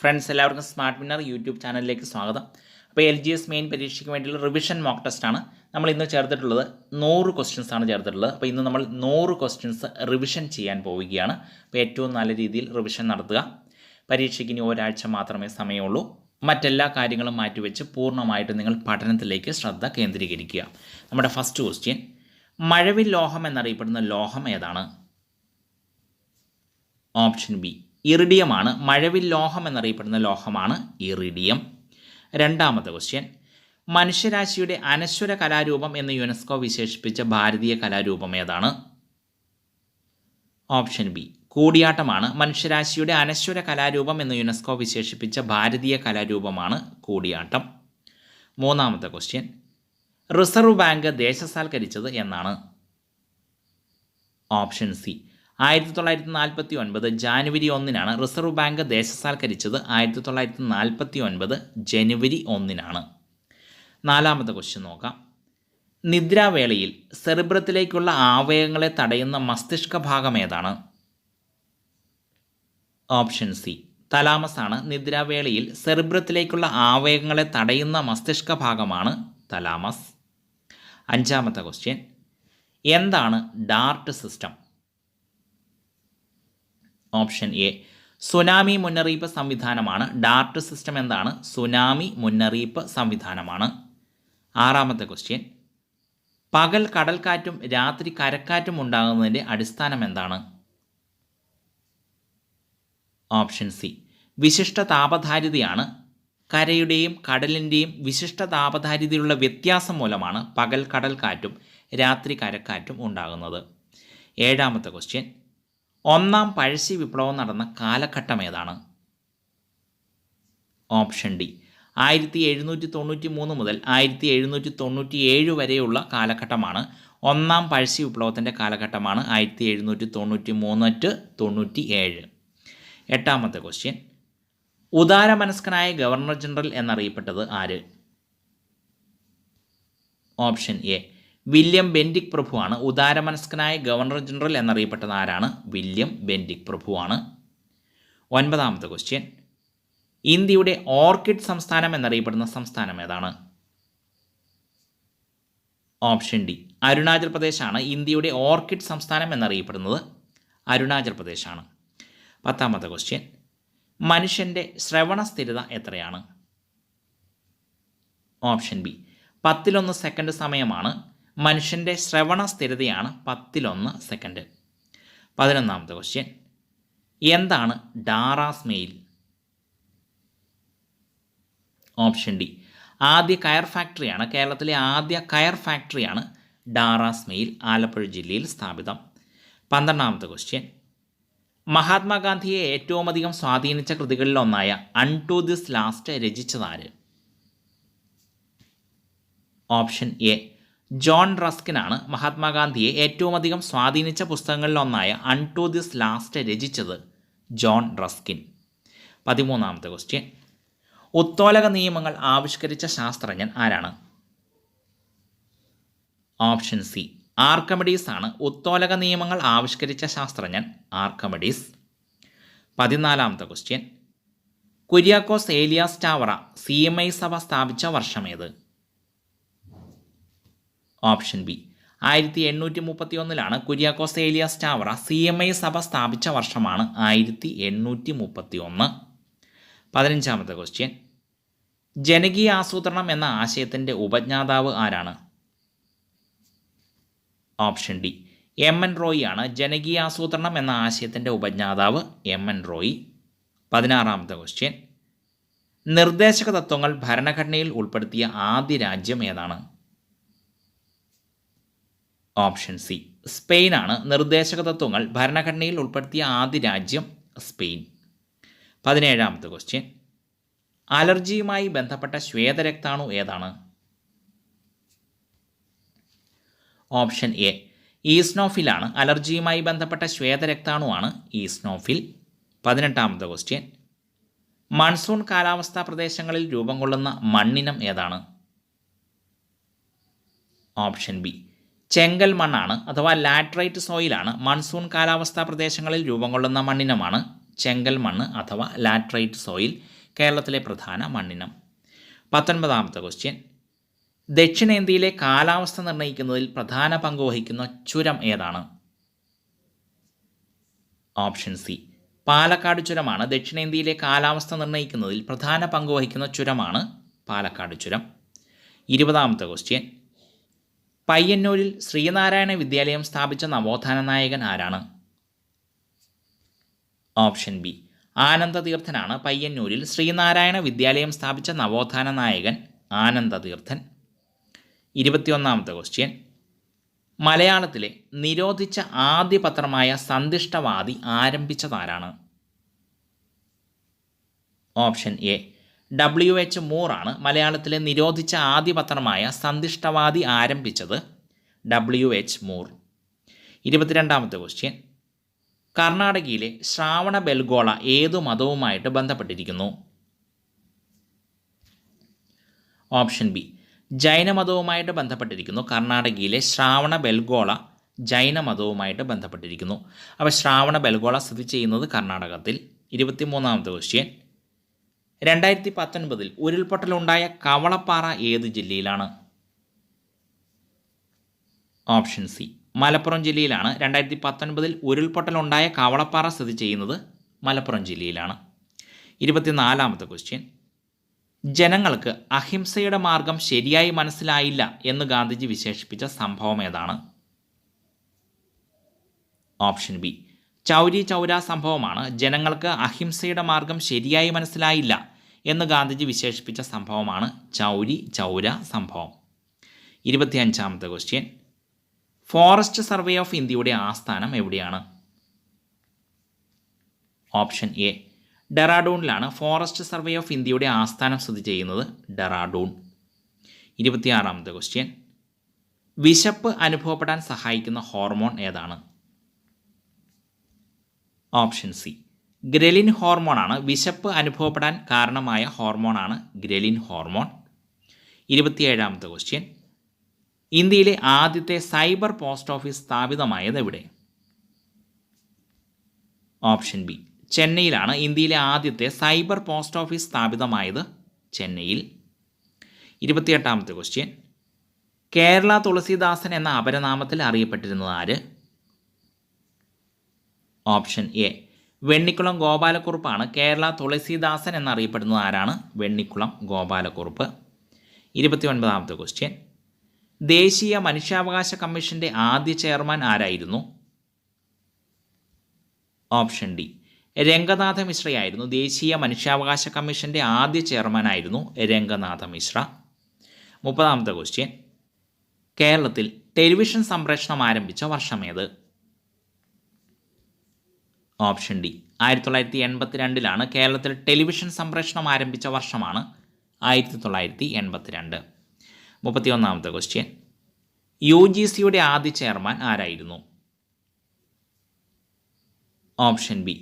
Friends എല്ലാവർക്കും smart winner YouTube ചാനലിലേക്ക് സ്വാഗതം. അപ്പോൾ LGS മെയിൻ പരീക്ഷയ്ക്ക് വേണ്ടിയുള്ള റിവിഷൻ മോക്ക് ടെസ്റ്റാണ് നമ്മൾ ഇന്ന് ചേർത്തിട്ടുള്ളത്. 100 ക്വസ്റ്റ്യൻസ് ആണ് ചേർത്തിട്ടുള്ളത്. അപ്പോൾ ഇന്ന് നമ്മൾ 100 ക്വസ്റ്റ്യൻസ് റിവിഷൻ ചെയ്യാൻ പോവുകയാണ്. അപ്പോൾ ഏറ്റവും നല്ല രീതിയിൽ റിവിഷൻ നടത്തുക. പരീക്ഷയ്ക്ക് ഇനി ഒരാഴ്ച മാത്രമേ സമയമുള്ളൂ. മറ്റെല്ലാ കാര്യങ്ങളും മാറ്റിവെച്ച് പൂർണ്ണമായിട്ട് നിങ്ങൾ പഠനത്തിലേക്ക് ശ്രദ്ധ കേന്ദ്രീകരിക്കുക. നമ്മുടെ ഫസ്റ്റ് ക്വസ്റ്റ്യൻ, മഴവിൽ ലോഹം എന്നറിയപ്പെടുന്ന ലോഹം ഏതാണ്? Option B ഇറിഡിയമാണ്. മഴവിൽ ലോഹം എന്നറിയപ്പെടുന്ന ലോഹമാണ് ഇറിഡിയം. രണ്ടാമത്തെ ക്വസ്റ്റ്യൻ, മനുഷ്യരാശിയുടെ അനശ്വര കലാരൂപം എന്ന് യുനെസ്കോ വിശേഷിപ്പിച്ച ഭാരതീയ കലാരൂപം ഏതാണ്? ഓപ്ഷൻ ബി കൂടിയാട്ടമാണ്. മനുഷ്യരാശിയുടെ അനശ്വര കലാരൂപം എന്ന് യുനെസ്കോ വിശേഷിപ്പിച്ച ഭാരതീയ കലാരൂപമാണ് കൂടിയാട്ടം. മൂന്നാമത്തെ ക്വസ്റ്റ്യൻ, റിസർവ് ബാങ്ക് ദേശസാൽക്കരിച്ചത് എന്നാണ്? Option C 1949 January 1 Reserve Bank ദേശസാൽക്കരിച്ചത്. 1949 ജനുവരി 1. നാലാമത്തെ ക്വസ്റ്റ്യൻ നോക്കാം. നിദ്രാവേളയിൽ സെറിബ്രത്തിലേക്കുള്ള ആവേഗങ്ങളെ തടയുന്ന മസ്തിഷ്ക ഭാഗം ഏതാണ്? ഓപ്ഷൻ സി തലാമസ് ആണ്. നിദ്രാവേളയിൽ സെറിബ്രത്തിലേക്കുള്ള ആവേഗങ്ങളെ തടയുന്ന മസ്തിഷ്ക ഭാഗമാണ് തലാമസ്. അഞ്ചാമത്തെ ക്വസ്റ്റ്യൻ, എന്താണ് Dart system? Option A tsunami മുന്നറിയിപ്പ് സംവിധാനമാണ്. ഡാർട്ട് സിസ്റ്റം എന്താണ്? സുനാമി മുന്നറിയിപ്പ് സംവിധാനമാണ്. ആറാമത്തെ ക്വസ്റ്റ്യൻ, പകൽ കടൽക്കാറ്റും രാത്രി കരക്കാറ്റും ഉണ്ടാകുന്നതിൻ്റെ അടിസ്ഥാനം എന്താണ്? ഓപ്ഷൻ സി വിശിഷ്ട താപധാരിതയാണ്. കരയുടെയും കടലിൻ്റെയും വിശിഷ്ട താപധാരിതയുള്ള വ്യത്യാസം മൂലമാണ് പകൽ കടൽക്കാറ്റും രാത്രി കരക്കാറ്റും ഉണ്ടാകുന്നത്. ഏഴാമത്തെ ക്വസ്റ്റ്യൻ, ഒന്നാം പഴശ്ശി വിപ്ലവം നടന്ന കാലഘട്ടം ഏതാണ്? ഓപ്ഷൻ ഡി 1793 മുതൽ 1797 വരെയുള്ള കാലഘട്ടമാണ്. ഒന്നാം പഴശ്ശി വിപ്ലവത്തിൻ്റെ കാലഘട്ടമാണ് 1793 to 97. എട്ടാമത്തെ ക്വസ്റ്റ്യൻ, ഉദാരമനസ്കനായ ഗവർണർ ജനറൽ എന്നറിയപ്പെട്ടത് ആര്? ഓപ്ഷൻ എ വില്യം ബെൻഡിക് പ്രഭുവാണ്. ഉദാരമനസ്കനായ ഗവർണർ ജനറൽ എന്നറിയപ്പെട്ടത് ആരാണ്? വില്യം ബെൻഡിക് പ്രഭുവാണ്. ഒൻപതാമത്തെ ക്വസ്റ്റ്യൻ, ഇന്ത്യയുടെ ഓർക്കിഡ് സംസ്ഥാനം എന്നറിയപ്പെടുന്ന സംസ്ഥാനം ഏതാണ്? ഓപ്ഷൻ ഡി അരുണാചൽ പ്രദേശാണ്. ഇന്ത്യയുടെ ഓർക്കിഡ് സംസ്ഥാനം എന്നറിയപ്പെടുന്നത് അരുണാചൽ പ്രദേശാണ്. പത്താമത്തെ ക്വസ്റ്റ്യൻ, മനുഷ്യൻ്റെ ശ്രവണ സ്ഥിരത എത്രയാണ്? ഓപ്ഷൻ ബി 1/10 സെക്കൻഡ് സമയമാണ്. മനുഷ്യൻ്റെ ശ്രവണ സ്ഥിരതയാണ് 1/10 സെക്കൻഡ്. 11ാമത്തെ ക്വസ്റ്റ്യൻ, എന്താണ് ഡാറാസ് മെയിൽ? ഓപ്ഷൻ ഡി ആദ്യ കയർ ഫാക്ടറിയാണ്. കേരളത്തിലെ ആദ്യ കയർ ഫാക്ടറിയാണ് ഡാറാസ് മെയിൽ, ആലപ്പുഴ ജില്ലയിൽ സ്ഥാപിതം. 12ാമത്തെ ക്വസ്റ്റ്യൻ, മഹാത്മാഗാന്ധിയെ ഏറ്റവും അധികം സ്വാധീനിച്ച കൃതികളിലൊന്നായ അൺടു ദിസ് ലാസ്റ്റ് രചിച്ചതാര്? ഓപ്ഷൻ എ ജോൺ റസ്കിനാണ്. മഹാത്മാഗാന്ധിയെ ഏറ്റവും അധികം സ്വാധീനിച്ച പുസ്തകങ്ങളിലൊന്നായ അൺടു ദിസ് ലാസ്റ്റ് രചിച്ചത് ജോൺ റസ്കിൻ. 13ാമത്തെ ക്വസ്റ്റ്യൻ, ഉത്തോലക നിയമങ്ങൾ ആവിഷ്കരിച്ച ശാസ്ത്രജ്ഞൻ ആരാണ്? ഓപ്ഷൻ സി ആർക്കമിഡീസ് ആണ്. ഉത്തോലക നിയമങ്ങൾ ആവിഷ്കരിച്ച ശാസ്ത്രജ്ഞൻ ആർക്കമിഡീസ്. 14ാമത്തെ ക്വസ്റ്റ്യൻ, കുര്യാക്കോസ് ഏലിയാസ് ചാവറ CMI സഭ സ്ഥാപിച്ച വർഷമേത്? Option B 1831 Kuriakose Elias Chavara CMI സഭ സ്ഥാപിച്ച വർഷമാണ് 1831. 15ാമത്തെ ക്വസ്റ്റ്യൻ, ജനകീയ ആസൂത്രണം എന്ന ആശയത്തിൻ്റെ ഉപജ്ഞാതാവ് ആരാണ്? ഓപ്ഷൻ ഡി MN റോയി ആണ്. ജനകീയ ആസൂത്രണം എന്ന ആശയത്തിൻ്റെ ഉപജ്ഞാതാവ് MN റോയി. 16ാമത്തെ ക്വസ്റ്റ്യൻ, നിർദ്ദേശക തത്വങ്ങൾ ഭരണഘടനയിൽ ഉൾപ്പെടുത്തിയ ആദ്യ രാജ്യം ഏതാണ്? ഓപ്ഷൻ സി സ്പെയിൻ ആണ്. നിർദ്ദേശക തത്വങ്ങൾ ഭരണഘടനയിൽ ഉൾപ്പെടുത്തിയ ആദ്യ രാജ്യം സ്പെയിൻ. 17ാമത്തെ ക്വസ്റ്റ്യൻ, അലർജിയുമായി ബന്ധപ്പെട്ട ശ്വേതരക്താണു ഏതാണ്? Option A ഈസ്നോഫിലാണ്. അലർജിയുമായി ബന്ധപ്പെട്ട ശ്വേതരക്താണുവാണ് ഈസ്നോഫിൽ. 18ാമത്തെ ക്വസ്റ്റ്യൻ, മൺസൂൺ കാലാവസ്ഥാ പ്രദേശങ്ങളിൽ രൂപം കൊള്ളുന്ന മണ്ണിനം ഏതാണ്? ഓപ്ഷൻ ബി ചെങ്കൽ മണ്ണാണ് അഥവാ ലാറ്ററൈറ്റ് സോയിലാണ്. മൺസൂൺ കാലാവസ്ഥാ പ്രദേശങ്ങളിൽ രൂപം കൊള്ളുന്ന മണ്ണിനമാണ് ചെങ്കൽ മണ്ണ് അഥവാ ലാറ്ററൈറ്റ് സോയിൽ കേരളത്തിലെ പ്രധാന മണ്ണിനം. 19ാമത്തെ ക്വസ്റ്റ്യൻ, ദക്ഷിണേന്ത്യയിലെ കാലാവസ്ഥ നിർണ്ണയിക്കുന്നതിൽ പ്രധാന പങ്ക് വഹിക്കുന്ന ചുരം ഏതാണ്? ഓപ്ഷൻ സി, പാലക്കാട് ചുരമാണ്. ദക്ഷിണേന്ത്യയിലെ കാലാവസ്ഥ നിർണ്ണയിക്കുന്നതിൽ പ്രധാന പങ്ക് വഹിക്കുന്ന ചുരമാണ് പാലക്കാട് ചുരം. 20ാമത്തെ ക്വസ്റ്റ്യൻ, പയ്യന്നൂരിൽ ശ്രീനാരായണ വിദ്യാലയം സ്ഥാപിച്ച നവോത്ഥാന നായകൻ ആരാണ്? ഓപ്ഷൻ ബി, ആനന്ദതീർത്ഥനാണ്. പയ്യന്നൂരിൽ ശ്രീനാരായണ വിദ്യാലയം സ്ഥാപിച്ച നവോത്ഥാന നായകൻ ആനന്ദതീർത്ഥൻ. 21ാമത്തെ ക്വസ്റ്റ്യൻ, മലയാളത്തിലെ നിരോധിച്ച ആദ്യ പത്രമായ സന്ദിഷ്ടവാദി ആരംഭിച്ചതാരാണ്? ഓപ്ഷൻ എ, WH മൂർ ആണ്. മലയാളത്തിലെ നിരോധിച്ച ആദ്യ പത്രമായ സന്ദിഷ്ടവാദി ആരംഭിച്ചത് WH മൂർ. 22ാമത്തെ ക്വസ്റ്റ്യൻ, കർണാടകയിലെ ശ്രാവണ ബെൽഗോള ഏതു മതവുമായിട്ട് ബന്ധപ്പെട്ടിരിക്കുന്നു? ഓപ്ഷൻ ബി, ജൈനമതവുമായിട്ട് ബന്ധപ്പെട്ടിരിക്കുന്നു. കർണാടകയിലെ ശ്രാവണ ബെൽഗോള ജൈനമതവുമായിട്ട് ബന്ധപ്പെട്ടിരിക്കുന്നു. അപ്പോൾ ശ്രാവണ ബെൽഗോള സ്ഥിതി ചെയ്യുന്നത് കർണാടകത്തിൽ. 23ാമത്തെ ക്വസ്റ്റ്യൻ, 2019 ഉരുൾപൊട്ടലുണ്ടായ കവളപ്പാറ ഏത് ജില്ലയിലാണ്? ഓപ്ഷൻ സി, മലപ്പുറം ജില്ലയിലാണ്. 2019 ഉരുൾപൊട്ടലുണ്ടായ കവളപ്പാറ സ്ഥിതി ചെയ്യുന്നത് മലപ്പുറം ജില്ലയിലാണ്. 24ാമത്തെ ക്വസ്റ്റ്യൻ, ജനങ്ങൾക്ക് അഹിംസയുടെ മാർഗം ശരിയായി മനസ്സിലായില്ല എന്ന് ഗാന്ധിജി വിശേഷിപ്പിച്ച സംഭവം ഏതാണ്? ഓപ്ഷൻ ബി, ചൗരി ചൗര സംഭവമാണ്. ജനങ്ങൾക്ക് അഹിംസയുടെ മാർഗം ശരിയായി മനസ്സിലായില്ല എന്ന് ഗാന്ധിജി വിശേഷിപ്പിച്ച സംഭവമാണ് ചൗരി ചൗര സംഭവം. 25ാമത്തെ ക്വസ്റ്റ്യൻ, ഫോറസ്റ്റ് സർവേ ഓഫ് ഇന്ത്യയുടെ ആസ്ഥാനം എവിടെയാണ്? ഓപ്ഷൻ എ, ഡെറാഡൂണിലാണ്. ഫോറസ്റ്റ് സർവേ ഓഫ് ഇന്ത്യയുടെ ആസ്ഥാനം സ്ഥിതി ചെയ്യുന്നത് ഡെറാഡൂൺ. 26ാമത്തെ ക്വസ്റ്റ്യൻ, വിശപ്പ് അനുഭവപ്പെടാൻ സഹായിക്കുന്ന ഹോർമോൺ ഏതാണ്? ഓപ്ഷൻ സി, ഗ്രലിൻ ഹോർമോണാണ്. വിശപ്പ് അനുഭവപ്പെടാൻ കാരണമായ ഹോർമോണാണ് ഗ്രലിൻ ഹോർമോൺ. 27ാമത്തെ ക്വസ്റ്റ്യൻ, ഇന്ത്യയിലെ ആദ്യത്തെ സൈബർ പോസ്റ്റ് ഓഫീസ് സ്ഥാപിതമായത് എവിടെ? ഓപ്ഷൻ ബി, ചെന്നൈയിലാണ്. ഇന്ത്യയിലെ ആദ്യത്തെ സൈബർ പോസ്റ്റ് ഓഫീസ് സ്ഥാപിതമായത് ചെന്നൈയിൽ. 28ാമത്തെ ക്വസ്റ്റ്യൻ, കേരള തുളസീദാസൻ എന്ന അപരനാമത്തിൽ അറിയപ്പെട്ടിരുന്നത് ആര്? ഓപ്ഷൻ എ, വെണ്ണിക്കുളം ഗോപാലക്കുറുപ്പാണ്. കേരള തുളസീദാസൻ എന്നറിയപ്പെടുന്നത് ആരാണ്? വെണ്ണിക്കുളം ഗോപാലക്കുറുപ്പ്. 29ാമത്തെ ക്വസ്റ്റ്യൻ, ദേശീയ മനുഷ്യാവകാശ കമ്മീഷൻ്റെ ആദ്യ ചെയർമാൻ ആരായിരുന്നു? ഓപ്ഷൻ ഡി, രംഗനാഥ മിശ്രയായിരുന്നു. ദേശീയ മനുഷ്യാവകാശ കമ്മീഷൻ്റെ ആദ്യ ചെയർമാനായിരുന്നു രംഗനാഥ മിശ്ര. 30ാമത്തെ ക്വസ്റ്റ്യൻ, കേരളത്തിൽ ടെലിവിഷൻ സംപ്രേഷണം ആരംഭിച്ച വർഷമേത്? ഓപ്ഷൻ ഡി, 1982 കേരളത്തിൽ ടെലിവിഷൻ സംപ്രേഷണം ആരംഭിച്ച വർഷമാണ് 1982. 31ാമത്തെ ക്വസ്റ്റ്യൻ, UGCയുടെ ആദ്യ ചെയർമാൻ ആരായിരുന്നു? ഓപ്ഷൻ ബി,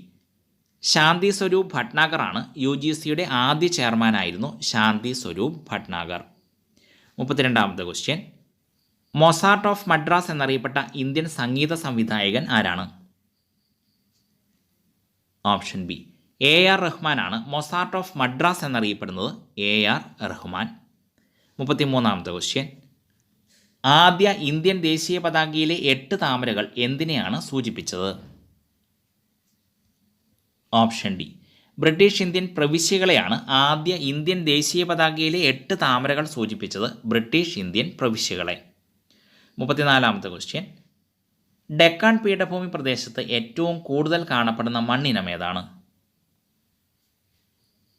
ശാന്തി സ്വരൂപ് ഭട്നാഗർ ആണ്. UGCയുടെ ആദ്യ ചെയർമാനായിരുന്നു ശാന്തി സ്വരൂപ് ഭട്നാഗർ. 32ാമത്തെ ക്വസ്റ്റ്യൻ, മൊസാർട്ട് ഓഫ് മദ്രാസ് എന്നറിയപ്പെട്ട ഇന്ത്യൻ സംഗീത സംവിധായകൻ ആരാണ്? ഓപ്ഷൻ ബി, AR റഹ്മാൻ ആണ്. മൊസാർട്ട് ഓഫ് മദ്രാസ് എന്നറിയപ്പെടുന്നത് AR റഹ്മാൻ. 33ാമത്തെ ക്വസ്റ്റ്യൻ, ആദ്യ ഇന്ത്യൻ ദേശീയ പതാകയിലെ 8 താമരകൾ എന്തിനെയാണ് സൂചിപ്പിച്ചത്? ഓപ്ഷൻ ഡി, ബ്രിട്ടീഷ് ഇന്ത്യൻ പ്രവിശ്യകളെയാണ് ആദ്യ ഇന്ത്യൻ ദേശീയ പതാകയിലെ 8 താമരകൾ സൂചിപ്പിച്ചത് ബ്രിട്ടീഷ് ഇന്ത്യൻ പ്രവിശ്യകളെ. 34ാമത്തെ ക്വസ്റ്റ്യൻ, ഡെക്കാൻ പീഠഭൂമി പ്രദേശത്ത് ഏറ്റവും കൂടുതൽ കാണപ്പെടുന്ന മണ്ണിനം ഏതാണ്?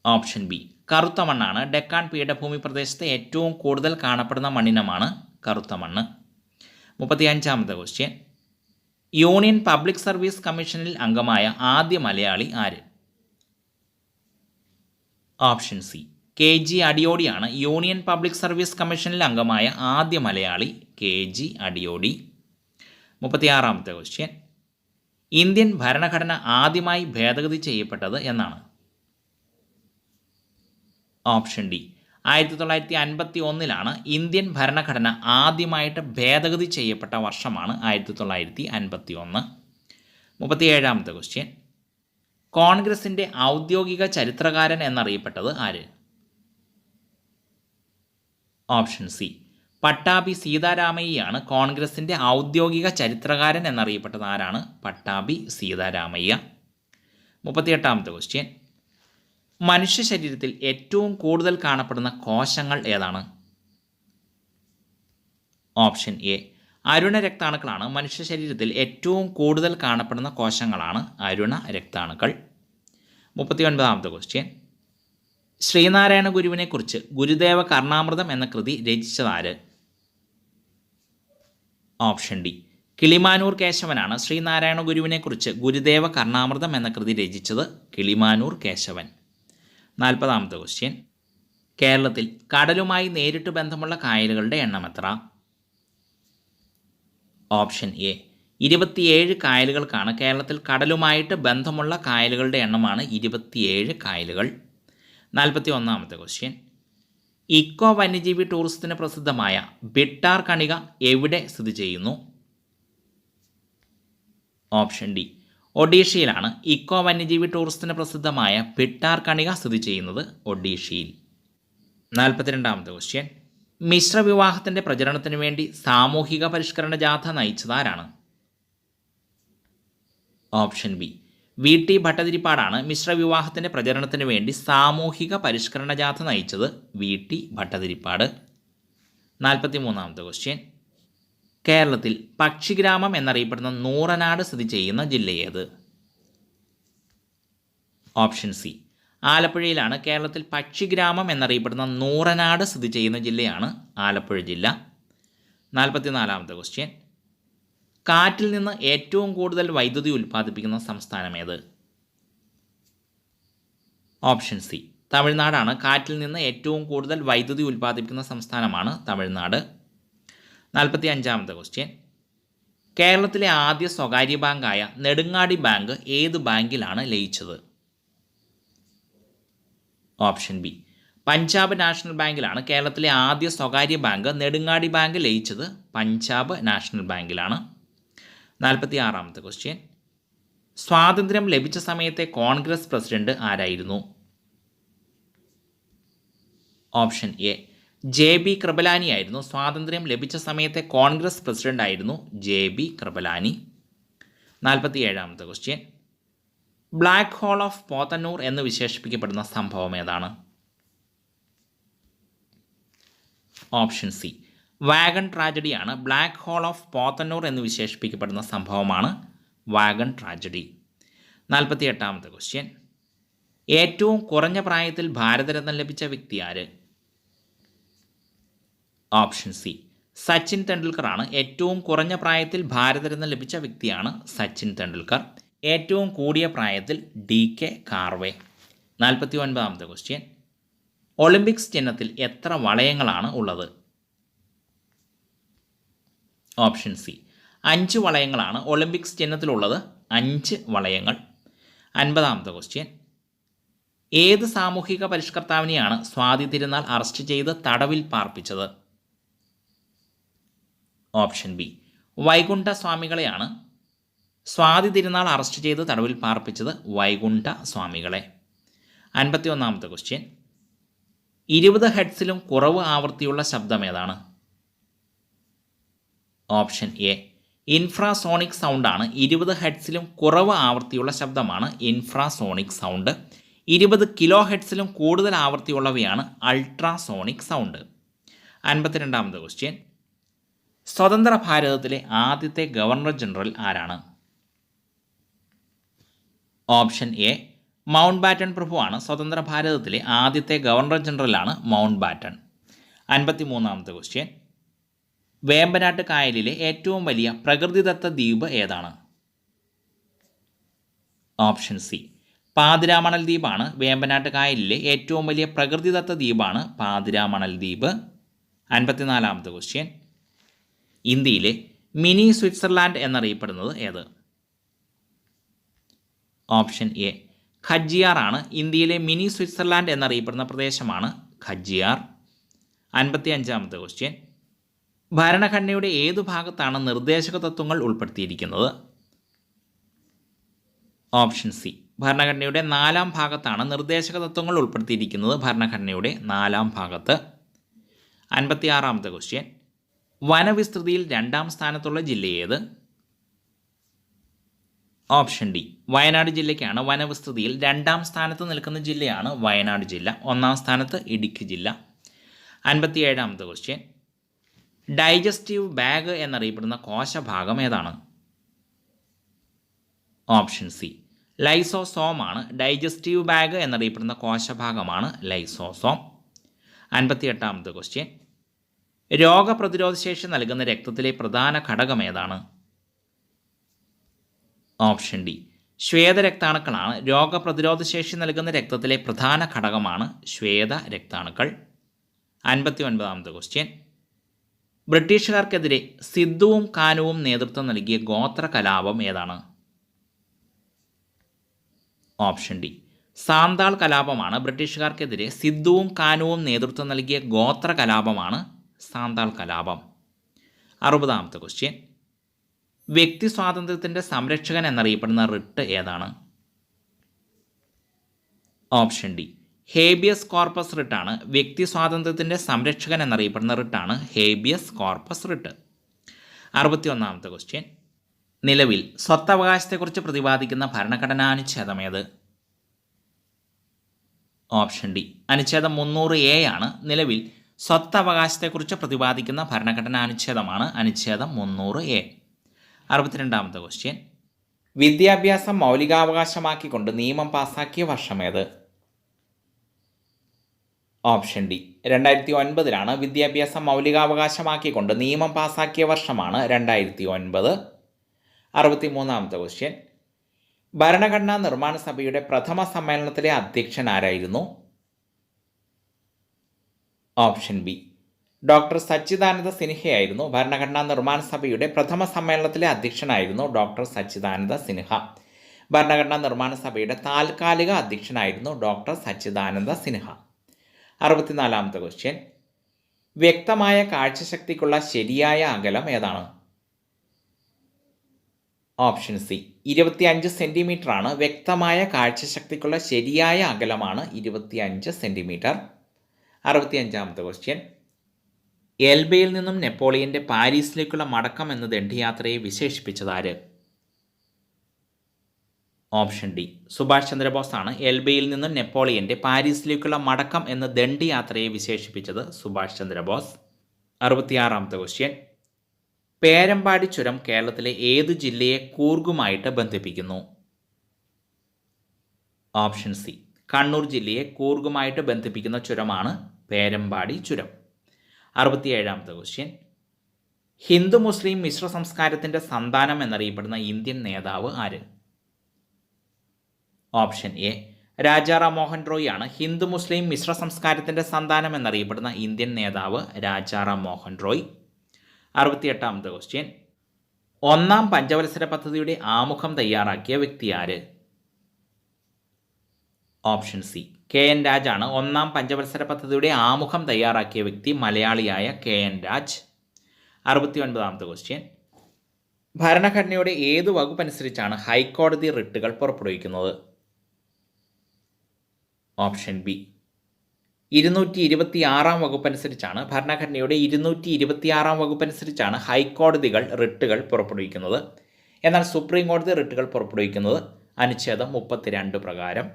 ഓപ്ഷൻ ബി, കറുത്ത മണ്ണാണ്. ഡെക്കാൻ പീഠഭൂമി പ്രദേശത്ത് ഏറ്റവും കൂടുതൽ കാണപ്പെടുന്ന മണ്ണിനമാണ് കറുത്ത മണ്ണ്. 35ാമത്തെ ക്വസ്റ്റ്യൻ, യൂണിയൻ പബ്ലിക് സർവീസ് കമ്മീഷനിൽ അംഗമായ ആദ്യ മലയാളി ആര്? ഓപ്ഷൻ സി, KG അടിയോടിയാണ്. യൂണിയൻ പബ്ലിക് സർവീസ് കമ്മീഷനിൽ അംഗമായ ആദ്യ മലയാളി KG അടിയോടി. 36ാമത്തെ ക്വസ്റ്റ്യൻ, ഇന്ത്യൻ ഭരണഘടന ആദ്യമായി ഭേദഗതി ചെയ്യപ്പെട്ടത് എന്നാണ്? ഓപ്ഷൻ ഡി, 1951 ഇന്ത്യൻ ഭരണഘടന ആദ്യമായിട്ട് ഭേദഗതി ചെയ്യപ്പെട്ട വർഷമാണ് 1951. 37ാമത്തെ ക്വസ്റ്റ്യൻ, കോൺഗ്രസിൻ്റെ ഔദ്യോഗിക ചരിത്രകാരൻ എന്നറിയപ്പെട്ടത് ആര്? ഓപ്ഷൻ സി പട്ടാഭി സീതാരാമയ്യയാണ് കോൺഗ്രസിൻ്റെ ഔദ്യോഗിക ചരിത്രകാരൻ എന്നറിയപ്പെട്ടത്. ആരാണ്? പട്ടാഭി സീതാരാമയ്യ. 38ാമത്തെ ക്വസ്റ്റ്യൻ. മനുഷ്യ ശരീരത്തിൽ ഏറ്റവും കൂടുതൽ കാണപ്പെടുന്ന കോശങ്ങൾ ഏതാണ്? ഓപ്ഷൻ എ അരുണ രക്താണുക്കളാണ്. മനുഷ്യ ശരീരത്തിൽ ഏറ്റവും കൂടുതൽ കാണപ്പെടുന്ന കോശങ്ങളാണ് അരുണ രക്താണുക്കൾ. 39ാമത്തെ ക്വസ്റ്റ്യൻ. ശ്രീനാരായണ ഗുരുവിനെക്കുറിച്ച് ഗുരുദേവ കർണാമൃതം എന്ന കൃതി രചിച്ചതാര്? ഓപ്ഷൻ ഡി കിളിമാനൂർ കേശവനാണ്. ശ്രീനാരായണ ഗുരുവിനെക്കുറിച്ച് ഗുരുദേവ കർണാമൃതം എന്ന കൃതി രചിച്ചത് കിളിമാനൂർ കേശവൻ. 40ാമത്തെ ക്വസ്റ്റ്യൻ. കേരളത്തിൽ കടലുമായി നേരിട്ട് ബന്ധമുള്ള കായലുകളുടെ എണ്ണം എത്ര? Option A 27 കായലുകൾക്കാണ്. കേരളത്തിൽ കടലുമായിട്ട് ബന്ധമുള്ള കായലുകളുടെ എണ്ണമാണ് 27 കായലുകൾ. 41ാമത്തെ ക്വസ്റ്റ്യൻ. ഇക്കോ വന്യജീവി ടൂറിസത്തിന് പ്രസിദ്ധമായ ബിട്ടാർ കണിക എവിടെ സ്ഥിതി ചെയ്യുന്നു? Option D ഒഡീഷയിലാണ്. ഇക്കോ വന്യജീവി ടൂറിസത്തിന് പ്രസിദ്ധമായ ബിട്ടാർ കണിക സ്ഥിതി ചെയ്യുന്നത് ഒഡീഷയിൽ. 42ാമത്തെ ക്വസ്റ്റ്യൻ. മിശ്ര വിവാഹത്തിൻ്റെ പ്രചരണത്തിന് വേണ്ടി സാമൂഹിക പരിഷ്കരണ ജാഥ നയിച്ചതാരാണ്? ഓപ്ഷൻ ബി വി ടി ഭട്ടതിരിപ്പാടാണ്. മിശ്ര വിവാഹത്തിൻ്റെ പ്രചരണത്തിന് വേണ്ടി സാമൂഹിക പരിഷ്കരണ ജാഥ നയിച്ചത് വി ടി ഭട്ടതിരിപ്പാട്. 43ാമത്തെ ക്വസ്റ്റ്യൻ. കേരളത്തിൽ പക്ഷിഗ്രാമം എന്നറിയപ്പെടുന്ന നൂറനാട് സ്ഥിതി ചെയ്യുന്ന ജില്ല ഏത്? ഓപ്ഷൻ സി ആലപ്പുഴയിലാണ്. കേരളത്തിൽ പക്ഷിഗ്രാമം എന്നറിയപ്പെടുന്ന നൂറനാട് സ്ഥിതി ചെയ്യുന്ന ജില്ലയാണ് ആലപ്പുഴ ജില്ല. 44ാമത്തെ ക്വസ്റ്റ്യൻ. കാറ്റിൽ നിന്ന് ഏറ്റവും കൂടുതൽ വൈദ്യുതി ഉൽപ്പാദിപ്പിക്കുന്ന സംസ്ഥാനം ഏത്? ഓപ്ഷൻ സി തമിഴ്നാടാണ്. കാറ്റിൽ നിന്ന് ഏറ്റവും കൂടുതൽ വൈദ്യുതി ഉൽപ്പാദിപ്പിക്കുന്ന സംസ്ഥാനമാണ് തമിഴ്നാട്. 45ാമത്തെ ക്വസ്റ്റ്യൻ. കേരളത്തിലെ ആദ്യ സ്വകാര്യ ബാങ്കായ നെടുങ്ങാടി ബാങ്ക് ഏത് ബാങ്കിലാണ് ലയിച്ചത്? ഓപ്ഷൻ ബി പഞ്ചാബ് നാഷണൽ ബാങ്കിലാണ്. കേരളത്തിലെ ആദ്യ സ്വകാര്യ ബാങ്ക് നെടുങ്ങാടി ബാങ്ക് ലയിച്ചത് പഞ്ചാബ് നാഷണൽ ബാങ്കിലാണ്. 46ാമത്തെ ക്വസ്റ്റ്യൻ. സ്വാതന്ത്ര്യം ലഭിച്ച സമയത്തെ കോൺഗ്രസ് പ്രസിഡന്റ് ആരായിരുന്നു? Option A J B Kripalani ആയിരുന്നു. സ്വാതന്ത്ര്യം ലഭിച്ച സമയത്തെ കോൺഗ്രസ് പ്രസിഡന്റ് ആയിരുന്നു ജെ ബി കൃപലാനി. 47ാമത്തെ question. Black hole of Podanur എന്ന് വിശേഷിപ്പിക്കപ്പെടുന്ന സംഭവം ഏതാണ്? ഓപ്ഷൻ സി വാഗൺ ട്രാജഡിയാണ്. ബ്ലാക്ക് ഹോൾ ഓഫ് പോത്തന്നൂർ എന്ന് വിശേഷിപ്പിക്കപ്പെടുന്ന സംഭവമാണ് വാഗൺ ട്രാജഡി. 48ാമത്തെ ക്വസ്റ്റ്യൻ. ഏറ്റവും കുറഞ്ഞ പ്രായത്തിൽ ഭാരതരത്ന ലഭിച്ച വ്യക്തി ആര്? ഓപ്ഷൻ സി സച്ചിൻ തെണ്ടുൽക്കറാണ്. ഏറ്റവും കുറഞ്ഞ പ്രായത്തിൽ ഭാരതരത്ന ലഭിച്ച വ്യക്തിയാണ് സച്ചിൻ തെണ്ടുൽക്കർ. ഏറ്റവും കൂടിയ പ്രായത്തിൽ DK കാർവേ. 49ാമത്തെ ക്വസ്റ്റ്യൻ. ഒളിമ്പിക്സ് ചിഹ്നത്തിൽ എത്ര വളയങ്ങളാണ് ഉള്ളത്? ഓപ്ഷൻ സി 5 വളയങ്ങളാണ് ഒളിമ്പിക്സ് ചിഹ്നത്തിലുള്ളത്. 5 വളയങ്ങൾ. 50ാമത്തെ ക്വസ്റ്റ്യൻ. ഏത് സാമൂഹിക പരിഷ്കർത്താവിനെയാണ് സ്വാതി തിരുനാൾ അറസ്റ്റ് ചെയ്ത് തടവിൽ പാർപ്പിച്ചത്? ഓപ്ഷൻ ബി വൈകുണ്ഠ സ്വാമികളെയാണ്. സ്വാതി തിരുനാൾ അറസ്റ്റ് ചെയ്ത് തടവിൽ പാർപ്പിച്ചത് വൈകുണ്ഠ സ്വാമികളെ. 51ാമത്തെ ക്വസ്റ്റ്യൻ. 20 ഹെർട്സിലും കുറവ് ആവൃത്തിയുള്ള ശബ്ദം ഏതാണ്? ഓപ്ഷൻ എ ഇൻഫ്രാസോണിക് സൗണ്ടാണ്. 20 ഹെർട്സിലും കുറവ് ആവൃത്തിയുള്ള ശബ്ദമാണ് ഇൻഫ്രാസോണിക് സൗണ്ട്. 20 കിലോ ഹെർട്സിലും കൂടുതൽ ആവൃത്തിയുള്ളവയാണ് അൾട്രാസോണിക് സൗണ്ട്. 52ാമത്തെ ക്വസ്റ്റ്യൻ. സ്വതന്ത്ര ഭാരതത്തിലെ ആദ്യത്തെ ഗവർണർ ജനറൽ ആരാണ്? ഓപ്ഷൻ എ മൗണ്ട് ബാറ്റൺ പ്രഭുവാണ്. സ്വതന്ത്ര ഭാരതത്തിലെ ആദ്യത്തെ ഗവർണർ ജനറലാണ് മൗണ്ട് ബാറ്റൺ. 53ാമത്തെ ക്വസ്റ്റ്യൻ. വേമ്പനാട്ട് കായലിലെ ഏറ്റവും വലിയ പ്രകൃതിദത്ത ദ്വീപ് ഏതാണ്? ഓപ്ഷൻ സി പാതിരാമണൽ ദ്വീപാണ്. വേമ്പനാട്ട് കായലിലെ ഏറ്റവും വലിയ പ്രകൃതിദത്ത ദ്വീപാണ് പാതിരാമണൽ ദ്വീപ്. 54ാമത്തെ ക്വസ്റ്റ്യൻ. ഇന്ത്യയിലെ മിനി സ്വിറ്റ്സർലാൻഡ് എന്നറിയപ്പെടുന്നത് ഏത്? ഓപ്ഷൻ എ ഖജിയാർ ആണ്. ഇന്ത്യയിലെ മിനി സ്വിറ്റ്സർലാൻഡ് എന്നറിയപ്പെടുന്ന പ്രദേശമാണ് ഖജിയാർ. 55ാമത്തെ ക്വസ്റ്റ്യൻ. ഭരണഘടനയുടെ ഏതു ഭാഗത്താണ് നിർദ്ദേശക തത്വങ്ങൾ ഉൾപ്പെടുത്തിയിരിക്കുന്നത്? ഓപ്ഷൻ സി ഭരണഘടനയുടെ 4-ാം ഭാഗത്താണ് നിർദ്ദേശക തത്വങ്ങൾ ഉൾപ്പെടുത്തിയിരിക്കുന്നത്. ഭരണഘടനയുടെ 4-ാം ഭാഗത്ത്. 56-ാമത്തെ ക്വസ്റ്റ്യൻ, വനവിസ്തൃതിയിൽ 2-ാം സ്ഥാനത്തുള്ള ജില്ല ഏത്? ഓപ്ഷൻ ഡി, വയനാട് ജില്ലയ്ക്കാണ് വനവിസ്തൃതിയിൽ 2-ാം സ്ഥാനത്ത് നിൽക്കുന്ന ജില്ലയാണ് വയനാട് ജില്ല. 1-ാം സ്ഥാനത്ത് ഇടുക്കി ജില്ല. 57-ാമത്തെ ക്വസ്റ്റ്യൻ, ഡൈജസ്റ്റീവ് ബാഗ് എന്നറിയപ്പെടുന്ന കോശഭാഗം ഏതാണ്? ഓപ്ഷൻ സി, ലൈസോസോം ആണ്. ഡൈജസ്റ്റീവ് ബാഗ് എന്നറിയപ്പെടുന്ന കോശഭാഗമാണ് ലൈസോസോം. 58-ാമത്തെ ക്വസ്റ്റ്യൻ, രോഗപ്രതിരോധ ശേഷി നൽകുന്ന രക്തത്തിലെ പ്രധാന ഘടകം ഏതാണ്? ഓപ്ഷൻ ഡി, ശ്വേതരക്താണുക്കളാണ്. രോഗപ്രതിരോധ ശേഷി നൽകുന്ന രക്തത്തിലെ പ്രധാന ഘടകമാണ് ശ്വേത രക്താണുക്കൾ. 59-ാമത്തെ ക്വസ്റ്റ്യൻ, ബ്രിട്ടീഷുകാർക്കെതിരെ സിദ്ധുവും കാനുവും നേതൃത്വം നൽകിയ ഗോത്ര കലാപം ഏതാണ്? ഓപ്ഷൻ ഡി, സാന്താൾ കലാപമാണ്. ബ്രിട്ടീഷുകാർക്കെതിരെ സിദ്ധുവും കാനുവും നേതൃത്വം നൽകിയ ഗോത്ര കലാപമാണ് സാന്താൾ കലാപം. 60-ാമത്തെ ക്വസ്റ്റ്യൻ, വ്യക്തി സ്വാതന്ത്ര്യത്തിൻ്റെ സംരക്ഷകൻ എന്നറിയപ്പെടുന്ന റിട്ട് ഏതാണ്? ഓപ്ഷൻ ഡി, ഹേബിയസ് കോർപ്പസ് റിട്ടാണ്. വ്യക്തി സ്വാതന്ത്ര്യത്തിൻ്റെ സംരക്ഷകൻ എന്നറിയപ്പെടുന്ന റിട്ടാണ് ഹേബിയസ് കോർപ്പസ് റിട്ട്. 61-ാമത്തെ ക്വസ്റ്റ്യൻ, നിലവിൽ സ്വത്തവകാശത്തെക്കുറിച്ച് പ്രതിപാദിക്കുന്ന ഭരണഘടനാനുച്ഛേദം ഏത്? ഓപ്ഷൻ ഡി, അനുച്ഛേദം 300A ആണ്. നിലവിൽ സ്വത്തവകാശത്തെക്കുറിച്ച് പ്രതിപാദിക്കുന്ന ഭരണഘടനാനുച്ഛേദമാണ് അനുച്ഛേദം 300A. 62-ാമത്തെ ക്വസ്റ്റ്യൻ, വിദ്യാഭ്യാസം മൗലികാവകാശമാക്കിക്കൊണ്ട് നിയമം പാസാക്കിയ വർഷം ഏത്? ഓപ്ഷൻ ഡി, 2009 വിദ്യാഭ്യാസം മൗലികാവകാശമാക്കിക്കൊണ്ട് നിയമം പാസാക്കിയ വർഷമാണ് 2009. 63-ാമത്തെ ക്വസ്റ്റ്യൻ, ഭരണഘടനാ നിർമ്മാണ സഭയുടെ പ്രഥമ സമ്മേളനത്തിലെ അധ്യക്ഷൻ ആരായിരുന്നു? ഓപ്ഷൻ ബി, ഡോക്ടർ സച്ചിദാനന്ദ സിൻഹയായിരുന്നു. ഭരണഘടനാ നിർമ്മാണ സഭയുടെ പ്രഥമ സമ്മേളനത്തിലെ അധ്യക്ഷനായിരുന്നു ഡോക്ടർ സച്ചിദാനന്ദ സിൻഹ. ഭരണഘടനാ നിർമ്മാണ സഭയുടെ താൽക്കാലിക അധ്യക്ഷനായിരുന്നു ഡോക്ടർ സച്ചിദാനന്ദ സിൻഹ. 64-ാമത്തെ ക്വസ്റ്റ്യൻ, വ്യക്തമായ കാഴ്ചശക്തിക്കുള്ള ശരിയായ അകലം ഏതാണ്? ഓപ്ഷൻ സി, 25 സെൻറ്റിമീറ്റർ ആണ്. വ്യക്തമായ കാഴ്ചശക്തിക്കുള്ള ശരിയായ അകലമാണ് 25 സെൻറ്റിമീറ്റർ. 65-ാമത്തെ ക്വസ്റ്റ്യൻ, എൽബയിൽ നിന്നും നെപ്പോളിയൻ്റെ പാരീസിലേക്കുള്ള മടക്കം എന്ന ദണ്ഡിയാത്രയെ വിശേഷിപ്പിച്ചതാര്? ഓപ്ഷൻ ഡി, സുഭാഷ് ചന്ദ്രബോസ് ആണ്. എൽബയിൽ നിന്നും നെപ്പോളിയൻ്റെ പാരീസിലേക്കുള്ള മടക്കം എന്ന ദണ്ഡിയാത്രയെ വിശേഷിപ്പിച്ചത് സുഭാഷ് ചന്ദ്രബോസ്. 66-ാമത്തെ ക്വസ്റ്റ്യൻ, പേരമ്പാടി ചുരം കേരളത്തിലെ ഏതു ജില്ലയെ കൂർഗുമായിട്ട് ബന്ധിപ്പിക്കുന്നു? ഓപ്ഷൻ സി, കണ്ണൂർ ജില്ലയെ കൂർഗുമായിട്ട് ബന്ധിപ്പിക്കുന്ന ചുരമാണ് പേരമ്പാടി ചുരം. 67-ാമത്തെ ക്വസ്റ്റ്യൻ, ഹിന്ദു മുസ്ലിം മിശ്ര സംസ്കാരത്തിൻ്റെ സന്താനം എന്നറിയപ്പെടുന്ന ഇന്ത്യൻ നേതാവ് ആര്? ഓപ്ഷൻ എ, രാജാറാം മോഹൻ റോയ് ആണ്. ഹിന്ദു മുസ്ലിം മിശ്ര സംസ്കാരത്തിൻ്റെ സന്താനം എന്നറിയപ്പെടുന്ന ഇന്ത്യൻ നേതാവ് രാജാറാം മോഹൻ റോയ്. 68-ാമത്തെ ക്വസ്റ്റ്യൻ, 1-ാം പഞ്ചവത്സര പദ്ധതിയുടെ ആമുഖം തയ്യാറാക്കിയ വ്യക്തി ആര്? Option C, KN രാജാണ്. 1-ാം പഞ്ചവത്സര പദ്ധതിയുടെ ആമുഖം തയ്യാറാക്കിയ വ്യക്തി മലയാളിയായ KN രാജ്. 69-ാമത്തെ ക്വസ്റ്റ്യൻ, ഭരണഘടനയുടെ ഏതു വകുപ്പനുസരിച്ചാണ് ഹൈക്കോടതി റിട്ടുകൾ പുറപ്പെടുവിക്കുന്നത്? Option B, 226-ാം വകുപ്പനുസരിച്ചാണ്. ഭരണഘടനയുടെ 226-ാം വകുപ്പനുസരിച്ചാണ് ഹൈക്കോടതികൾ റിട്ടുകൾ പുറപ്പെടുവിക്കുന്നത്. എന്നാൽ സുപ്രീം കോടതി റിട്ടുകൾ പുറപ്പെടുവിക്കുന്നത് അനുച്ഛേദം 32 പ്രകാരം.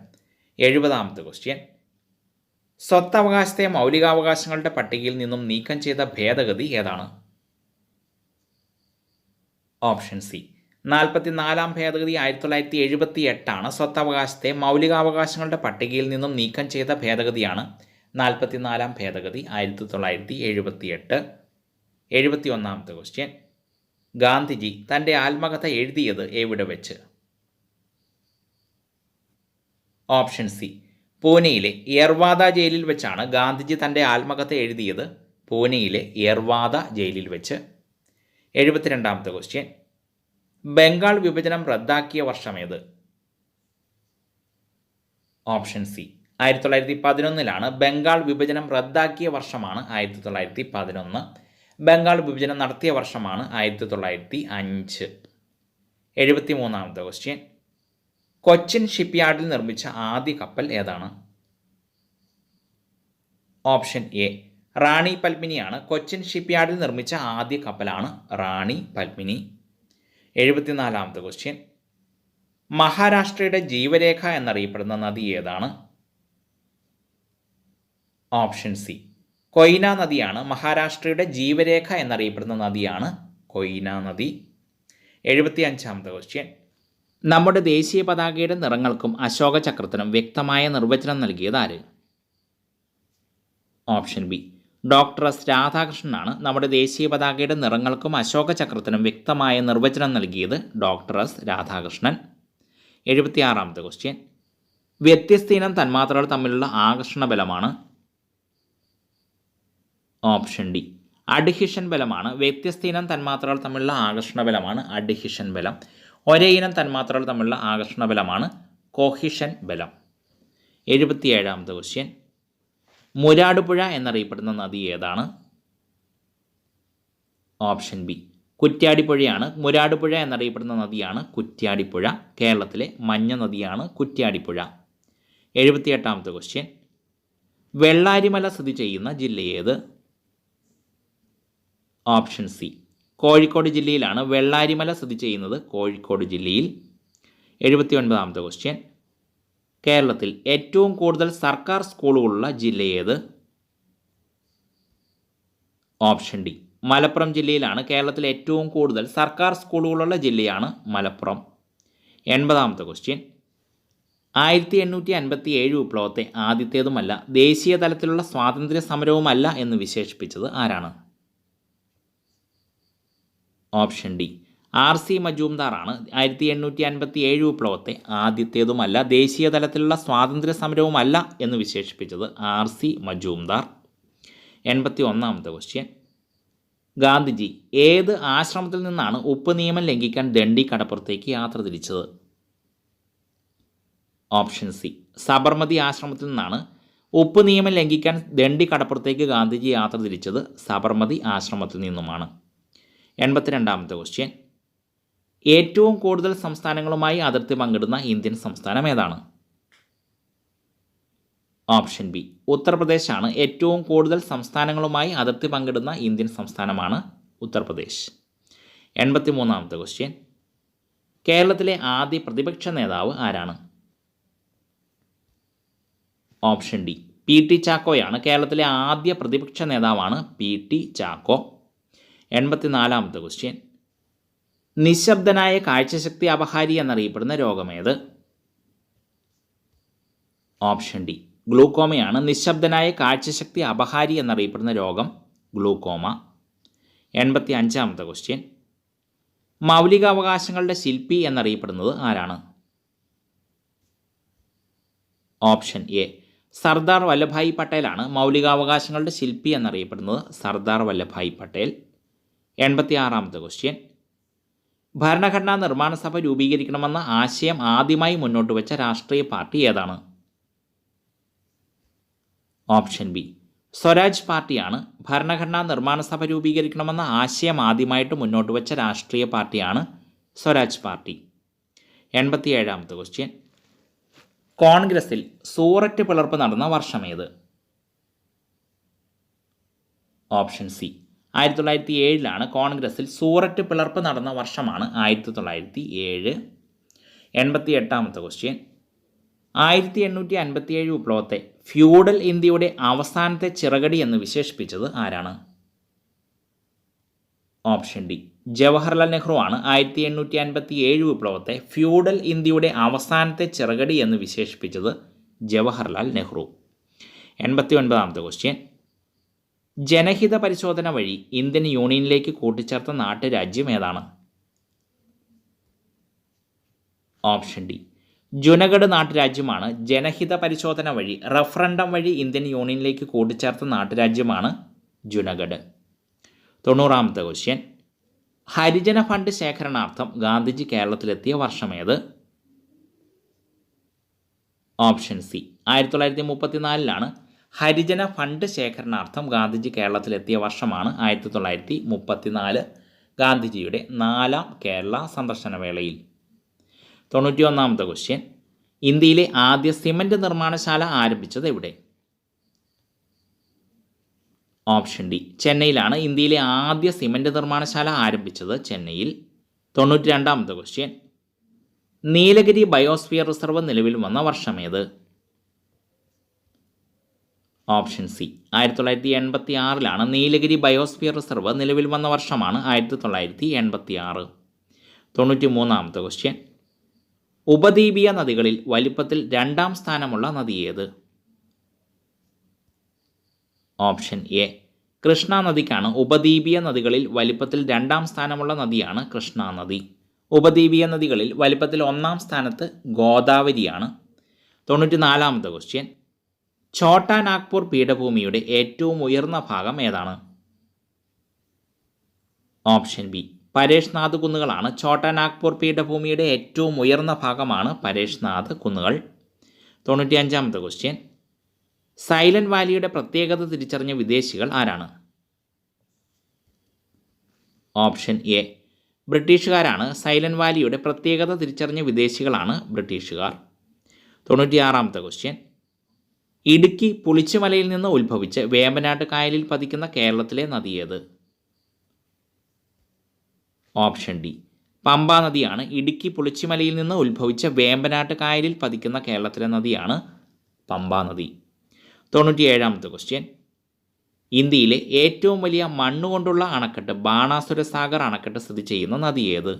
70-ാമത്തെ ക്വസ്റ്റ്യൻ, സ്വത്തവകാശത്തെ മൗലികാവകാശങ്ങളുടെ പട്ടികയിൽ നിന്നും നീക്കം ചെയ്ത ഭേദഗതി ഏതാണ്? ഓപ്ഷൻ സി, 44-ാം ഭേദഗതി 1978 ആണ്. സ്വത്തവകാശത്തെ മൗലികാവകാശങ്ങളുടെ പട്ടികയിൽ നിന്നും നീക്കം ചെയ്ത ഭേദഗതിയാണ് 44-ാം ഭേദഗതി 1978. 71-ാമത്തെ ക്വസ്റ്റ്യൻ, ഗാന്ധിജി തൻ്റെ ആത്മകഥ എഴുതിയത് എവിടെ വെച്ച്? ഓപ്ഷൻ സി, പൂനെയിലെ യർവാദ ജയിലിൽ വെച്ചാണ് ഗാന്ധിജി തൻ്റെ ആത്മകഥ എഴുതിയത്. പൂനെയിലെ യർവാദ ജയിലിൽ വെച്ച്. 72-ാമത്തെ ക്വസ്റ്റ്യൻ, ബംഗാൾ വിഭജനം റദ്ദാക്കിയ വർഷമേത്? ഓപ്ഷൻ സി, 1911 ബംഗാൾ വിഭജനം റദ്ദാക്കിയ വർഷമാണ് 1911. ബംഗാൾ വിഭജനം നടത്തിയ വർഷമാണ് 1905. 73-ാമത്തെ ക്വസ്റ്റ്യൻ, കൊച്ചിൻ ഷിപ്പ്യാർഡിൽ നിർമ്മിച്ച ആദ്യ കപ്പൽ ഏതാണ്? ഓപ്ഷൻ എ റാണി പത്മിനിയാണ്. കൊച്ചിൻ ഷിപ്പ്യാർഡിൽ നിർമ്മിച്ച ആദ്യ കപ്പലാണ് റാണി പത്മിനി. 74ാമത്തെ ക്വസ്റ്റ്യൻ. മഹാരാഷ്ട്രയുടെ ജീവരേഖ എന്നറിയപ്പെടുന്ന നദി ഏതാണ്? ഓപ്ഷൻ സി കൊയ്ന നദിയാണ്. മഹാരാഷ്ട്രയുടെ ജീവരേഖ എന്നറിയപ്പെടുന്ന നദിയാണ് കൊയ്ന നദി. 75ാമത്തെ ക്വസ്റ്റ്യൻ. നമ്മുടെ ദേശീയ പതാകയുടെ നിറങ്ങൾക്കും അശോക ചക്രത്തിനും വ്യക്തമായ നിർവചനം നൽകിയത് ആര്? ഓപ്ഷൻ ബി ഡോക്ടർ എസ് രാധാകൃഷ്ണനാണ്. നമ്മുടെ ദേശീയ പതാകയുടെ നിറങ്ങൾക്കും അശോക ചക്രത്തിനും വ്യക്തമായ നിർവചനം നൽകിയത് ഡോക്ടർ എസ് രാധാകൃഷ്ണൻ. 76ാമത്തെ ക്വസ്റ്റ്യൻ. വ്യത്യസ്ത ഇനം തന്മാത്രകൾ തമ്മിലുള്ള ആകർഷണ ബലമാണ്? ഓപ്ഷൻ ഡി അഡ്ഹിഷൻ ബലമാണ്. വ്യത്യസ്ത ഇനം തന്മാത്രകൾ തമ്മിലുള്ള ആകർഷണ ബലമാണ് അഡ്ഹിഷൻ ബലം. ഒരേ ഇനം തന്മാത്രകൾ തമ്മിലുള്ള ആകർഷണ ബലമാണ് കോഹിഷൻ ബലം. 77ാമത്തെ ക്വസ്റ്റ്യൻ. മുരാടുപുഴ എന്നറിയപ്പെടുന്ന നദി ഏതാണ്? Option B കുറ്റ്യാടിപ്പുഴയാണ്. മുരാടുപുഴ എന്നറിയപ്പെടുന്ന നദിയാണ് കുറ്റ്യാടിപ്പുഴ. കേരളത്തിലെ മഞ്ഞ നദിയാണ് കുറ്റ്യാടിപ്പുഴ. 78ാമത്തെ ക്വസ്റ്റ്യൻ. വെള്ളാരിമല സ്ഥിതി ചെയ്യുന്ന ജില്ല ഏത്? ഓപ്ഷൻ സി കോഴിക്കോട് ജില്ലയിലാണ് വെള്ളാരിമല സ്ഥിതി ചെയ്യുന്നത്, കോഴിക്കോട് ജില്ലയിൽ. 79ാമത്തെ ക്വസ്റ്റ്യൻ. കേരളത്തിൽ ഏറ്റവും കൂടുതൽ സർക്കാർ സ്കൂളുകളുള്ള ജില്ല ഏത്? ഓപ്ഷൻ ഡി മലപ്പുറം ജില്ലയിലാണ്. കേരളത്തിൽ ഏറ്റവും കൂടുതൽ സർക്കാർ സ്കൂളുകളുള്ള ജില്ലയാണ് മലപ്പുറം. 80ാമത്തെ ക്വസ്റ്റ്യൻ. 1857 വിപ്ലവത്തെ ആദ്യത്തേതുമല്ല ദേശീയ തലത്തിലുള്ള സ്വാതന്ത്ര്യ സമരവുമല്ല എന്ന് വിശേഷിപ്പിച്ചത് ആരാണ്? Option D RC മജൂംദാറാണ്. 1857 വിപ്ലവത്തെ ആദ്യത്തേതുമല്ല ദേശീയ തലത്തിലുള്ള സ്വാതന്ത്ര്യ സമരവുമല്ല എന്ന് വിശേഷിപ്പിച്ചത് RC മജൂംദാർ. 81ാമത്തെ ക്വസ്റ്റ്യൻ. ഗാന്ധിജി ഏത് ആശ്രമത്തിൽ നിന്നാണ് ഉപ്പ് നിയമം ലംഘിക്കാൻ ദണ്ഡി കടപ്പുറത്തേക്ക് യാത്ര തിരിച്ചത്? ഓപ്ഷൻ സി സബർമതി ആശ്രമത്തിൽ നിന്നാണ് ഉപ്പ് നിയമം ലംഘിക്കാൻ ദണ്ഡി കടപ്പുറത്തേക്ക് ഗാന്ധിജി യാത്ര തിരിച്ചത് സബർമതി ആശ്രമത്തിൽ നിന്നുമാണ്. 82ാമത്തെ ക്വസ്റ്റ്യൻ. ഏറ്റവും കൂടുതൽ സംസ്ഥാനങ്ങളുമായി അതിർത്തി പങ്കിടുന്ന ഇന്ത്യൻ സംസ്ഥാനം ഏതാണ്? ഓപ്ഷൻ ബി ഉത്തർപ്രദേശാണ്. ഏറ്റവും കൂടുതൽ സംസ്ഥാനങ്ങളുമായി അതിർത്തി പങ്കിടുന്ന ഇന്ത്യൻ സംസ്ഥാനമാണ് ഉത്തർപ്രദേശ്. 83ാമത്തെ ക്വസ്റ്റ്യൻ. കേരളത്തിലെ ആദ്യ പ്രതിപക്ഷ നേതാവ് ആരാണ്? Option D PT ചാക്കോയാണ്. കേരളത്തിലെ ആദ്യ പ്രതിപക്ഷ നേതാവാണ് PT ചാക്കോ. 84ാമത്തെ ക്വസ്റ്റ്യൻ. നിശബ്ദനായ കാഴ്ചശക്തി അപഹാരി എന്നറിയപ്പെടുന്ന രോഗമേത്? Option D ഗ്ലൂക്കോമയാണ്. നിശബ്ദനായ കാഴ്ചശക്തി അപഹാരി എന്നറിയപ്പെടുന്ന രോഗം ഗ്ലൂക്കോമ. 85ാമത്തെ ക്വസ്റ്റ്യൻ. മൗലികാവകാശങ്ങളുടെ ശില്പി എന്നറിയപ്പെടുന്നത് ആരാണ്? ഓപ്ഷൻ എ സർദാർ വല്ലഭായ് പട്ടേലാണ്. മൗലികാവകാശങ്ങളുടെ ശില്പി എന്നറിയപ്പെടുന്നത് സർദാർ വല്ലഭായ് പട്ടേൽ. 86ാമത്തെ ക്വസ്റ്റ്യൻ. ഭരണഘടനാ നിർമ്മാണ സഭ രൂപീകരിക്കണമെന്ന ആശയം ആദ്യമായി മുന്നോട്ട് വെച്ച രാഷ്ട്രീയ പാർട്ടി ഏതാണ്? ഓപ്ഷൻ ബി സ്വരാജ് പാർട്ടിയാണ്. ഭരണഘടനാ നിർമ്മാണ സഭ രൂപീകരിക്കണമെന്ന ആശയം ആദ്യമായിട്ട് മുന്നോട്ട് വെച്ച രാഷ്ട്രീയ പാർട്ടിയാണ് സ്വരാജ് പാർട്ടി. 87ാമത്തെ ക്വസ്റ്റ്യൻ. കോൺഗ്രസിൽ സൂററ്റ് പിളർപ്പ് നടന്ന വർഷമേത്? ഓപ്ഷൻ സി 1907 കോൺഗ്രസിൽ സൂററ്റ് പിളർപ്പ് നടന്ന വർഷമാണ് 1907. 88ാമത്തെ ക്വസ്റ്റ്യൻ. 1857 വിപ്ലവത്തെ ഫ്യൂഡൽ ഇന്ത്യയുടെ അവസാനത്തെ ചിറകടി എന്ന് വിശേഷിപ്പിച്ചത് ആരാണ്? ഓപ്ഷൻ ഡി ജവഹർലാൽ നെഹ്റു ആണ്. 1857 വിപ്ലവത്തെ ഫ്യൂഡൽ ഇന്ത്യയുടെ അവസാനത്തെ ചിറകടി എന്ന് വിശേഷിപ്പിച്ചത് ജവഹർലാൽ നെഹ്റു. 89ാമത്തെ ക്വസ്റ്റ്യൻ. ജനഹിത പരിശോധന വഴി ഇന്ത്യൻ യൂണിയനിലേക്ക് കൂട്ടിച്ചേർത്ത നാട്ടുരാജ്യം ഏതാണ്? ഓപ്ഷൻ ഡി ജുനഗഡ് നാട്ടുരാജ്യമാണ്. ജനഹിത പരിശോധന വഴി റഫറൻഡം വഴി ഇന്ത്യൻ യൂണിയനിലേക്ക് കൂട്ടിച്ചേർത്ത നാട്ടുരാജ്യമാണ് ജുനഗഡ്. 90ാമത്തെ ക്വസ്റ്റ്യൻ. ഹരിജന ഫണ്ട് ശേഖരണാർത്ഥം ഗാന്ധിജി കേരളത്തിലെത്തിയ വർഷമേത്? ഓപ്ഷൻ സി 1934 ഹരിജന ഫണ്ട് ശേഖരണാർത്ഥം ഗാന്ധിജി കേരളത്തിലെത്തിയ വർഷമാണ് 1934, ഗാന്ധിജിയുടെ 4ാം കേരള സന്ദർശന വേളയിൽ. 91ാമത്തെ ക്വസ്റ്റ്യൻ. ഇന്ത്യയിലെ ആദ്യ സിമൻറ്റ് നിർമ്മാണശാല ആരംഭിച്ചത് എവിടെ? ഓപ്ഷൻ ഡി ചെന്നൈയിലാണ് ഇന്ത്യയിലെ ആദ്യ സിമൻറ്റ് നിർമ്മാണശാല ആരംഭിച്ചത് ചെന്നൈയിൽ. 92ാമത്തെ ക്വസ്റ്റ്യൻ, നീലഗിരി ബയോസ്ഫിയർ റിസർവ് നിലവിൽ വന്ന വർഷമേത്? Option C 1986 Nilgiri biosphere reserve നിലവിൽ വന്ന വർഷമാണ് 1986. 93ാമത്തെ ക്വസ്റ്റ്യൻ, ഉപദ്വീപീയ നദികളിൽ വലിപ്പത്തിൽ 2ാം സ്ഥാനമുള്ള നദി ഏത്? ഓപ്ഷൻ എ കൃഷ്ണ നദിക്കാണ് ഉപദ്വീപീയ നദികളിൽ വലിപ്പത്തിൽ 2ാം സ്ഥാനമുള്ള നദിയാണ് കൃഷ്ണ നദി. ഉപദ്വീപീയ നദികളിൽ വലിപ്പത്തിൽ 1ാം സ്ഥാനത്ത് ഗോദാവരിയാണ്. 94ാമത്തെ ക്വസ്റ്റ്യൻ, ഛോട്ടാ നാഗ്പൂർ പീഠഭൂമിയുടെ ഏറ്റവും ഉയർന്ന ഭാഗം ഏതാണ്? ഓപ്ഷൻ ബി പരേഷ്നാഥ് കുന്നുകളാണ് ഛോട്ടാ നാഗ്പൂർ പീഠഭൂമിയുടെ ഏറ്റവും ഉയർന്ന ഭാഗമാണ് പരേഷ്നാഥ് കുന്നുകൾ. 95ാമത്തെ ക്വസ്റ്റ്യൻ, സൈലന്റ് വാലിയുടെ പ്രത്യേകത തിരിച്ചറിഞ്ഞ വിദേശികൾ ആരാണ്? ഓപ്ഷൻ എ ബ്രിട്ടീഷുകാരാണ്. സൈലന്റ് വാലിയുടെ പ്രത്യേകത തിരിച്ചറിഞ്ഞ വിദേശികളാണ് ബ്രിട്ടീഷുകാർ. 96ാമത്തെ ക്വസ്റ്റ്യൻ, ഇടുക്കി പുളിച്ചുമലയിൽ നിന്ന് ഉത്ഭവിച്ച് വേമ്പനാട്ട് കായലിൽ പതിക്കുന്ന കേരളത്തിലെ നദി ഏത്? ഓപ്ഷൻ ഡി പമ്പാ നദിയാണ്. ഇടുക്കി പുളിച്ചുമലയിൽ നിന്ന് ഉത്ഭവിച്ച് വേമ്പനാട്ട് കായലിൽ പതിക്കുന്ന കേരളത്തിലെ നദിയാണ് പമ്പാ നദി. 97ാമത്തെ ക്വസ്റ്റ്യൻ, ഇന്ത്യയിലെ ഏറ്റവും വലിയ മണ്ണുകൊണ്ടുള്ള അണക്കെട്ട് ബാണാസുര സാഗർ അണക്കെട്ട് സ്ഥിതി ചെയ്യുന്ന നദി ഏത്?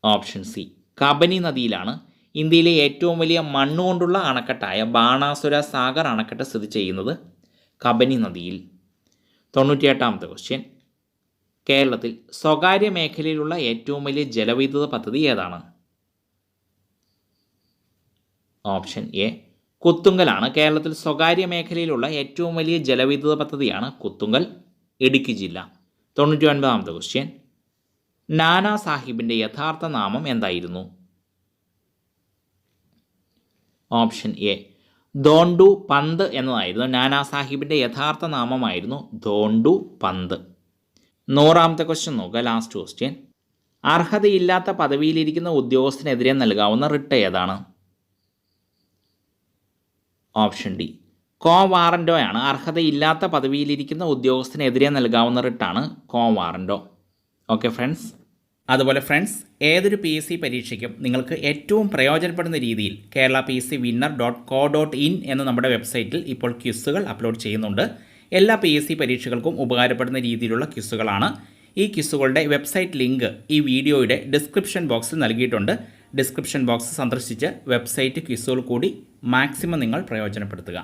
ഓപ്ഷൻ സി കബനി നദിയിലാണ്. ഇന്ത്യയിലെ ഏറ്റവും വലിയ മണ്ണുകൊണ്ടുള്ള അണക്കെട്ടായ ബാണാസുര സാഗർ അണക്കെട്ട് സ്ഥിതി ചെയ്യുന്നത് കബനി നദിയിൽ. 98ാമത്തെ ക്വസ്റ്റ്യൻ, കേരളത്തിൽ സ്വകാര്യ മേഖലയിലുള്ള ഏറ്റവും വലിയ ജലവൈദ്യുത പദ്ധതി ഏതാണ്? ഓപ്ഷൻ എ കുത്തുങ്കലാണ്. കേരളത്തിൽ സ്വകാര്യ മേഖലയിലുള്ള ഏറ്റവും വലിയ ജലവൈദ്യുത പദ്ധതിയാണ് കുത്തുങ്കൽ, ഇടുക്കി ജില്ല. 99ാമത്തെ ക്വസ്റ്റ്യൻ, നാനാ സാഹിബിൻ്റെ യഥാർത്ഥ നാമം എന്തായിരുന്നു? ഓപ്ഷൻ എ ധോണ്ടു പന്ത് എന്നതായിരുന്നു. നാനാ സാഹിബിൻ്റെ യഥാർത്ഥ നാമമായിരുന്നു ധോണ്ടു പന്ത്. 100ാമത്തെ ക്വസ്റ്റ്യൻ നോക്കുക, ലാസ്റ്റ് ക്വസ്റ്റ്യൻ, അർഹതയില്ലാത്ത പദവിയിലിരിക്കുന്ന ഉദ്യോഗസ്ഥനെതിരെ നൽകാവുന്ന റിട്ട് ഏതാണ്? ഓപ്ഷൻ ഡി കോ വാറൻറ്റോയാണ്. അർഹതയില്ലാത്ത പദവിയിലിരിക്കുന്ന ഉദ്യോഗസ്ഥനെതിരെ നൽകാവുന്ന റിട്ടാണ് കോ വാറൻറ്റോ. ഓക്കെ ഫ്രണ്ട്സ്, അതുപോലെ ഫ്രണ്ട്സ്, ഏതൊരു PSC പരീക്ഷയ്ക്കും നിങ്ങൾക്ക് ഏറ്റവും പ്രയോജനപ്പെടുന്ന രീതിയിൽ kerala.pscwinner.co.in എന്ന നമ്മുടെ വെബ്സൈറ്റിൽ ഇപ്പോൾ ക്വിസുകൾ അപ്ലോഡ് ചെയ്യുന്നുണ്ട്. എല്ലാ PSC പരീക്ഷകൾക്കും ഉപകാരപ്പെടുന്ന രീതിയിലുള്ള ക്വിസുകളാണ്. ഈ ക്വിസുകളുടെ വെബ്സൈറ്റ് ലിങ്ക് ഈ വീഡിയോയുടെ ഡിസ്ക്രിപ്ഷൻ ബോക്സിൽ നൽകിയിട്ടുണ്ട്. ഡിസ്ക്രിപ്ഷൻ ബോക്സ് സന്ദർശിച്ച് വെബ്സൈറ്റ് ക്വിസുകൾ കൂടി മാക്സിമം നിങ്ങൾ പ്രയോജനപ്പെടുത്തുക.